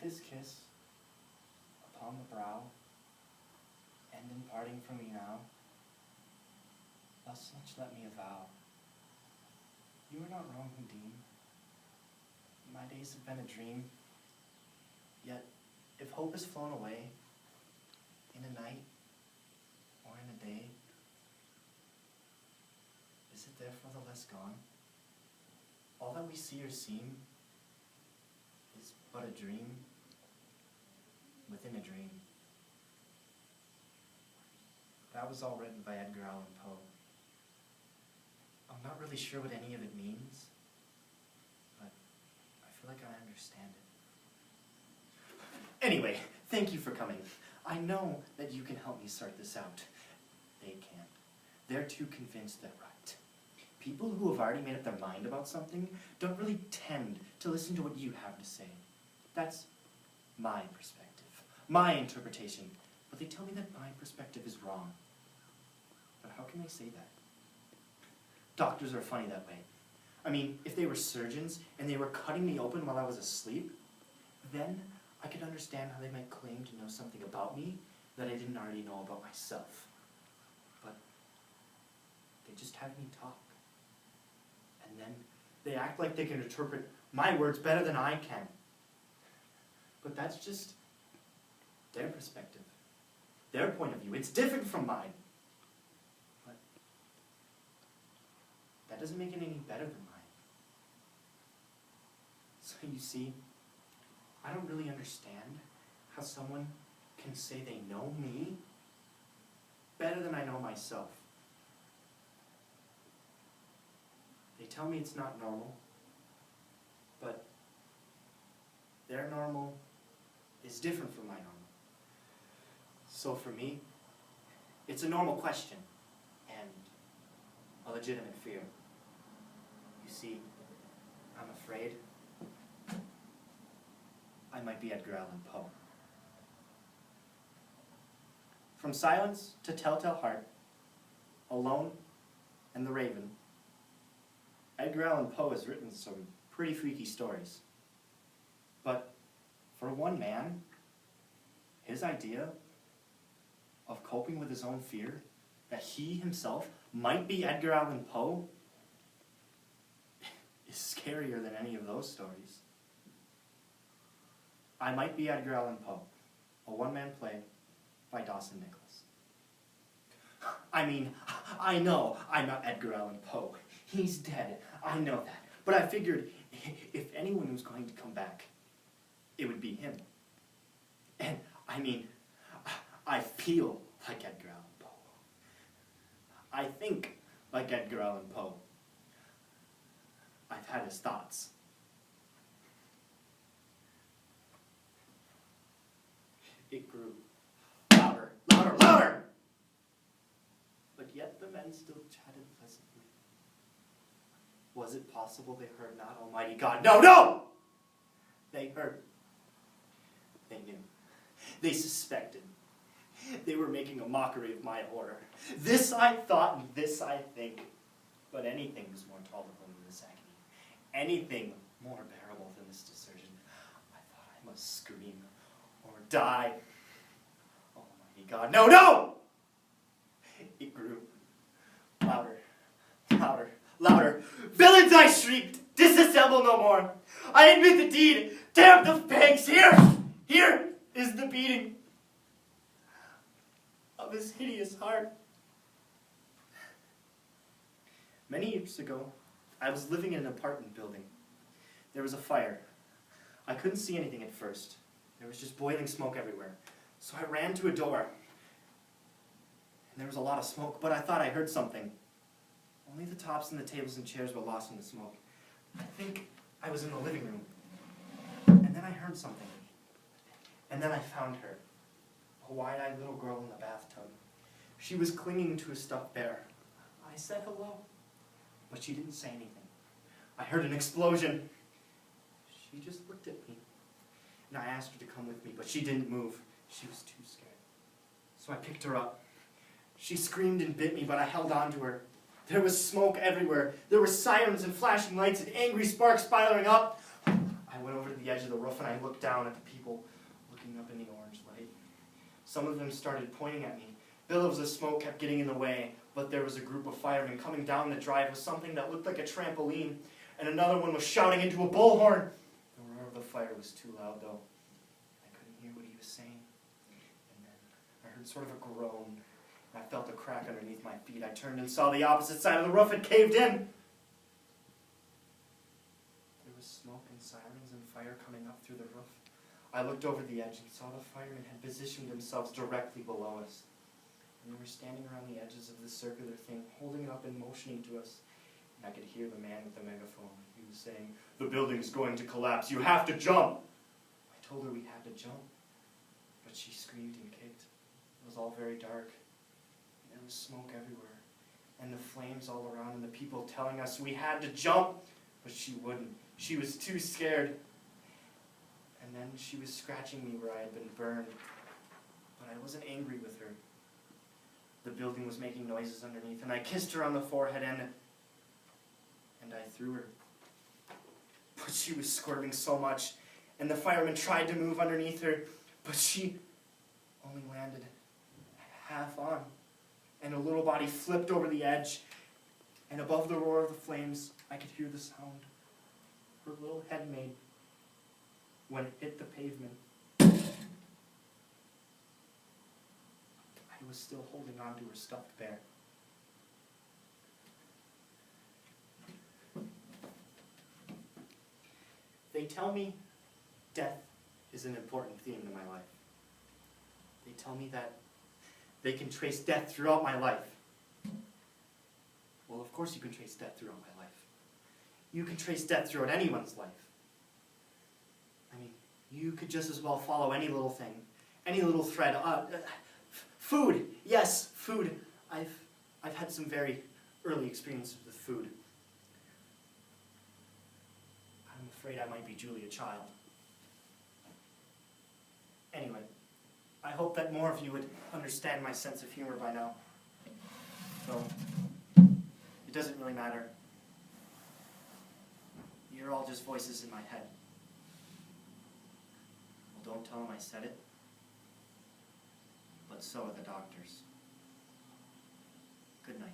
his kiss upon the brow, and in parting from me now, thus much let me avow. You are not wrong, Houdin. My days have been a dream. Yet, if hope has flown away, in a night or in a day, is it therefore the less gone? All that we see or seem is but a dream within a dream. That was all written by Edgar Allan Poe. I'm not really sure what any of it means, but I feel like I understand it. Anyway, thank you for coming. I know that you can help me sort this out. They can't. They're too convinced they're right. People who have already made up their mind about something don't really tend to listen to what you have to say. That's my perspective, my interpretation. But they tell me that my perspective is wrong. But how can they say that? Doctors are funny that way. I mean, if they were surgeons and they were cutting me open while I was asleep, then I could understand how they might claim to know something about me that I didn't already know about myself. But they just have me talk. And then they act like they can interpret my words better than I can. But that's just their perspective, their point of view. It's different from mine. But that doesn't make it any better than mine. So you see, I don't really understand how someone can say they know me better than I know myself. They tell me it's not normal, but their normal is different from my normal. So for me, it's a normal question and a legitimate fear. You see, I'm afraid I might be Edgar Allan Poe. From Silence to Telltale Heart, Alone, and The Raven, Edgar Allan Poe has written some pretty freaky stories. But for one man, his idea of coping with his own fear, that he himself might be Edgar Allan Poe, is scarier than any of those stories. I Might Be Edgar Allan Poe, a one-man play by Dawson Nicholas. I mean, I know I'm not Edgar Allan Poe. He's dead. I know that. But I figured if anyone was going to come back, it would be him. And I mean, I feel like Edgar Allan Poe. I think like Edgar Allan Poe. I've had his thoughts. It grew louder, louder, louder! But yet the men still chatted pleasantly. Was it possible they heard not Almighty God? No, no! They heard. They knew. They suspected. They were making a mockery of my horror. This I thought, and this I think. But anything was more tolerable than this agony. Anything more bearable than this desertion. I thought I must scream or die. Almighty God, no, no! It grew louder, louder, louder. Villains, I shrieked! Disassemble no more! I admit the deed! Damn the fangs! Here is the beating of his hideous heart. Many years ago, I was living in an apartment building. There was a fire. I couldn't see anything at first. There was just boiling smoke everywhere. So I ran to a door. And there was a lot of smoke, but I thought I heard something. Only the tops and the tables and chairs were lost in the smoke. I think I was in the living room. And then I heard something. And then I found her. A wide-eyed little girl in the bathtub. She was clinging to a stuffed bear. I said hello, but she didn't say anything. I heard an explosion. She just looked at me. And I asked her to come with me, but she didn't move. She was too scared. So I picked her up. She screamed and bit me, but I held on to her. There was smoke everywhere. There were sirens and flashing lights and angry sparks spiraling up. I went over to the edge of the roof and I looked down at the people looking up in the orange light. Some of them started pointing at me. Billows of smoke kept getting in the way, but there was a group of firemen coming down the drive with something that looked like a trampoline, and another one was shouting into a bullhorn. The roar of the fire was too loud, though. I couldn't hear what he was saying. And then I heard sort of a groan, and I felt a crack underneath my feet. I turned and saw the opposite side of the roof had caved in. There was smoke and sirens and fire coming up through the roof. I looked over the edge and saw the firemen had positioned themselves directly below us. And they were standing around the edges of this circular thing, holding it up and motioning to us. And I could hear the man with the megaphone. He was saying, "The building's going to collapse. You have to jump." I told her we had to jump, but she screamed and kicked. It was all very dark. And there was smoke everywhere, and the flames all around, and the people telling us we had to jump, but she wouldn't. She was too scared. And then she was scratching me where I had been burned, but I wasn't angry with her. The building was making noises underneath, and I kissed her on the forehead, and I threw her. But she was squirming so much, and the fireman tried to move underneath her, but she only landed half on, and her little body flipped over the edge, and above the roar of the flames, I could hear the sound her little head made when it hit the pavement. I was still holding on to her stuffed bear. They tell me death is an important theme in my life. They tell me that they can trace death throughout my life. Well, of course you can trace death throughout my life. You can trace death throughout anyone's life. I mean, you could just as well follow any little thing, any little thread. Food, yes, food. I've had some very early experiences with food. I'm afraid I might be Julia Child. Anyway, I hope that more of you would understand my sense of humor by now. Though, it doesn't really matter. You're all just voices in my head. Well, don't tell them I said it. But so are the doctors. Good night.